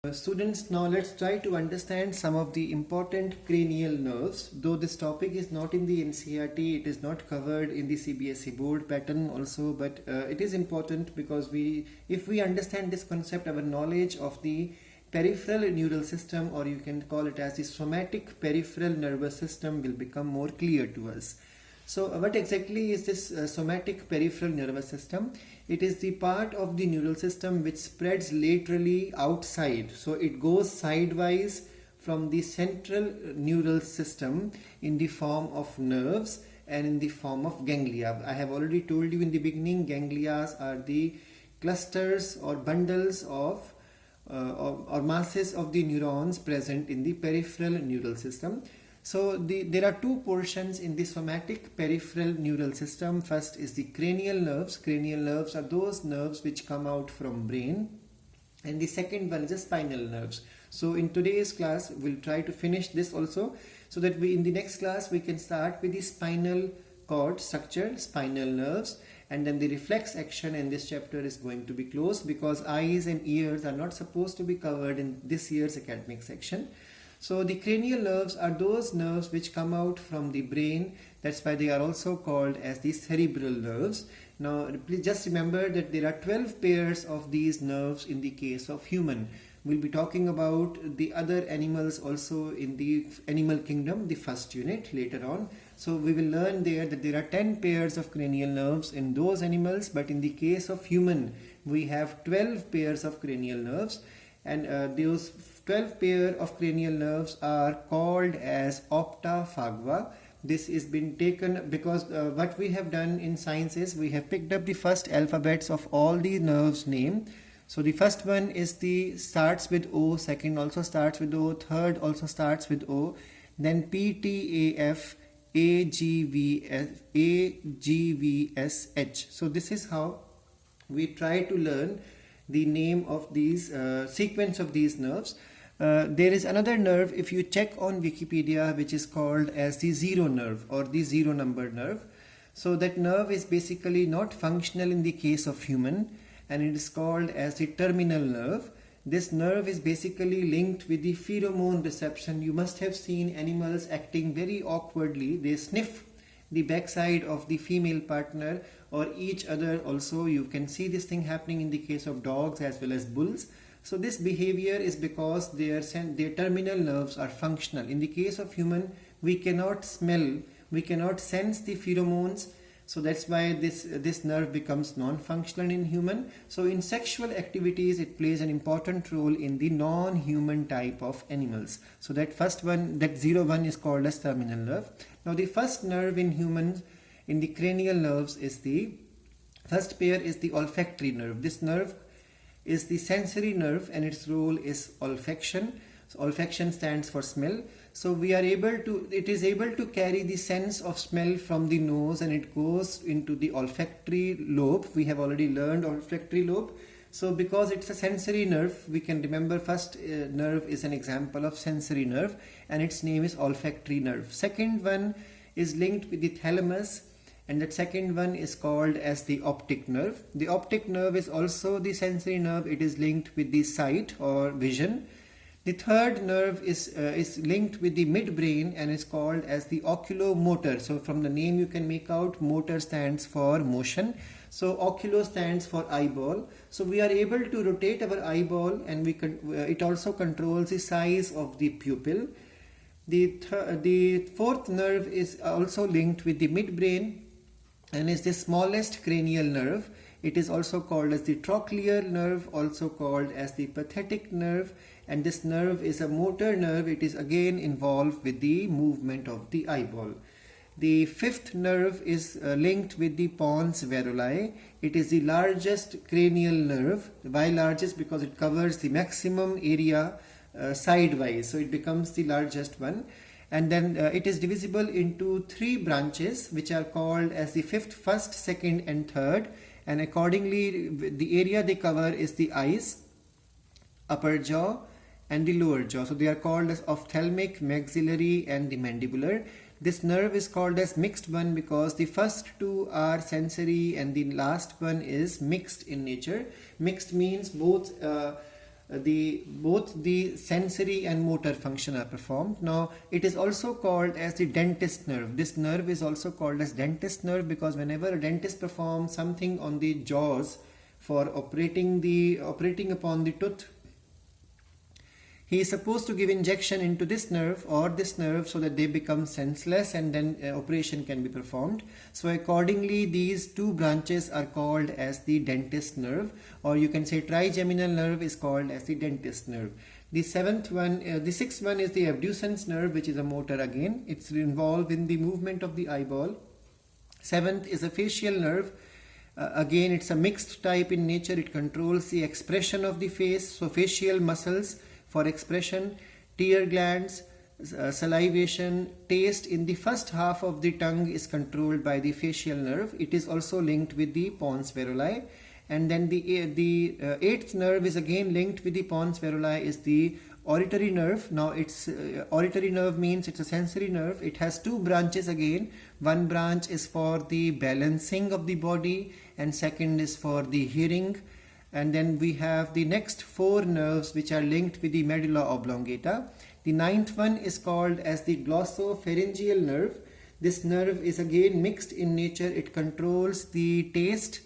Students, now let's try to understand some of the important cranial nerves. Though this topic is not in the NCERT, it is not covered in the CBSE board pattern also, but it is important because if we understand this concept, our knowledge of the peripheral neural system, or you can call it as the somatic peripheral nervous system, will become more clear to us. So what exactly is this somatic peripheral nervous system? It is the part of the neural system which spreads laterally outside. So it goes sidewise from the central neural system in the form of nerves and in the form of ganglia. I have already told you in the beginning, ganglia are the clusters or bundles of or masses of the neurons present in the peripheral neural system. So there are two portions in the somatic peripheral neural system. First is the cranial nerves. Cranial nerves are those nerves which come out from brain, and the second one is the spinal nerves. So in today's class we'll try to finish this also, so that in the next class we can start with the spinal cord structure, spinal nerves, and then the reflex action in this chapter is going to be closed because eyes and ears are not supposed to be covered in this year's academic section. So the cranial nerves are those nerves which come out from the brain. That's why they are also called as the cerebral nerves. Now please just remember that there are 12 pairs of these nerves in the case of human. We'll be talking about the other animals also in the animal kingdom, the first unit later on. So we will learn there that there are 10 pairs of cranial nerves in those animals, but in the case of human we have 12 pairs of cranial nerves, and those 12 pair of cranial nerves are called as optaphyga. This is been taken because what we have done in science is we have picked up the first alphabets of all the nerves name. So the first one is starts with O, second also starts with O, third also starts with O, then P, T, A, F, A, G, V, S, A, G, V, S, H. So this is how we try to learn the name of these sequence of these nerves. There is another nerve, if you check on Wikipedia, which is called as the zero nerve or the zero number nerve. So that nerve is basically not functional in the case of human, and it is called as the terminal nerve. This nerve is basically linked with the pheromone reception. You must have seen animals acting very awkwardly. They sniff the backside of the female partner or each other also. You can see this thing happening in the case of dogs as well as bulls. So this behavior is because their terminal nerves are functional. In the case of human, we cannot smell, we cannot sense the pheromones. So that's why this nerve becomes non-functional in human. So in sexual activities, it plays an important role in the non-human type of animals. So that first one, that 01 is called as terminal nerve. Now the first nerve in humans, in the cranial nerves, is the first pair is the olfactory nerve. This nerve is the sensory nerve and its role is olfaction. So olfaction stands for smell. So it is able to carry the sense of smell from the nose, and it goes into the olfactory lobe. We have already learned olfactory lobe. So because it's a sensory nerve, we can remember first nerve is an example of sensory nerve, and its name is olfactory nerve. Second one is linked with the thalamus, and that second one is called as the optic nerve. The optic nerve is also the sensory nerve. It is linked with the sight or vision. The third nerve is linked with the midbrain and is called as the oculomotor. So from the name you can make out motor stands for motion. So oculo stands for eyeball. So we are able to rotate our eyeball, and it also controls the size of the pupil. The fourth nerve is also linked with the midbrain and is the smallest cranial nerve. It is also called as the trochlear nerve, also called as the pathetic nerve, and this nerve is a motor nerve. It is again involved with the movement of the eyeball. The fifth nerve is linked with the pons varolii. It is the largest cranial nerve. Why largest? Because it covers the maximum area sidewise, so it becomes the largest one. And then it is divisible into three branches, which are called as the fifth, first, second and third, and accordingly the area they cover is the eyes, upper jaw and the lower jaw. So they are called as ophthalmic, maxillary and the mandibular. This nerve is called as mixed one because the first two are sensory and the last one is mixed in nature. Mixed means both both the sensory and motor function are performed. Now it is also called as the dentist nerve. This nerve is also called as dentist nerve because whenever a dentist performs something on the jaws for operating upon the tooth, he is supposed to give injection into this nerve or this nerve so that they become senseless, and then operation can be performed. So accordingly, these two branches are called as the dentist nerve, or you can say trigeminal nerve is called as the dentist nerve. The sixth one is the abducens nerve, which is a motor again. It's involved in the movement of the eyeball. Seventh is a facial nerve. Again, it's a mixed type in nature. It controls the expression of the face. So facial muscles for expression, tear glands, salivation, taste in the first half of the tongue is controlled by the facial nerve. It is also linked with the pons varoli. And then the eighth nerve is again linked with the pons varoli is the auditory nerve. Now it's auditory nerve means it's a sensory nerve. It has two branches again. One branch is for the balancing of the body and second is for the hearing. And then we have the next four nerves which are linked with the medulla oblongata. The ninth one is called as the glossopharyngeal nerve. This nerve is again mixed in nature. It controls the taste.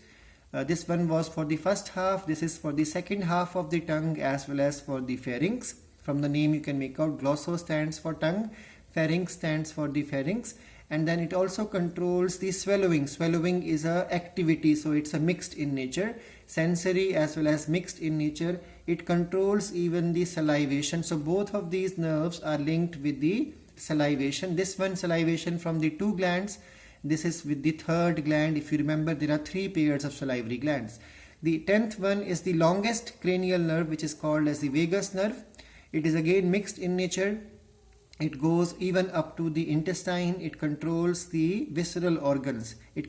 This one was for the first half. This is for the second half of the tongue as well as for the pharynx. From the name you can make out glosso stands for tongue, pharynx stands for the pharynx. And then it also controls the swallowing. Swallowing is a activity, so it's a mixed in nature, sensory as well as mixed in nature. It controls even the salivation. So both of these nerves are linked with the salivation. This one salivation from the two glands. This is with the third gland. If you remember, there are three pairs of salivary glands. The 10th one is the longest cranial nerve, which is called as the vagus nerve. It is again mixed in nature. It goes even up to the intestine. It controls the visceral organs. The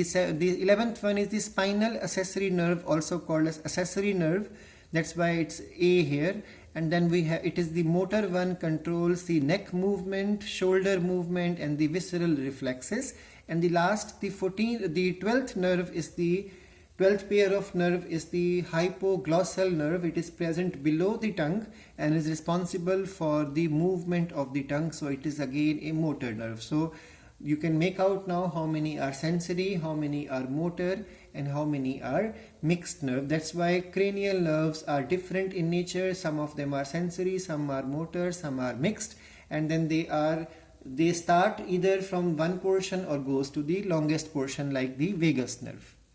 11th one is the spinal accessory nerve, also called as accessory nerve. That's why it's A here. And then it is the motor one, controls the neck movement, shoulder movement and the visceral reflexes. And the 12th nerve is the 12th pair of nerve is the hypoglossal nerve. It is present below the tongue and is responsible for the movement of the tongue. So it is again a motor nerve. So you can make out now how many are sensory, how many are motor and how many are mixed nerve. That's why cranial nerves are different in nature. Some of them are sensory, some are motor, some are mixed, and then they start either from one portion or goes to the longest portion like the vagus nerve.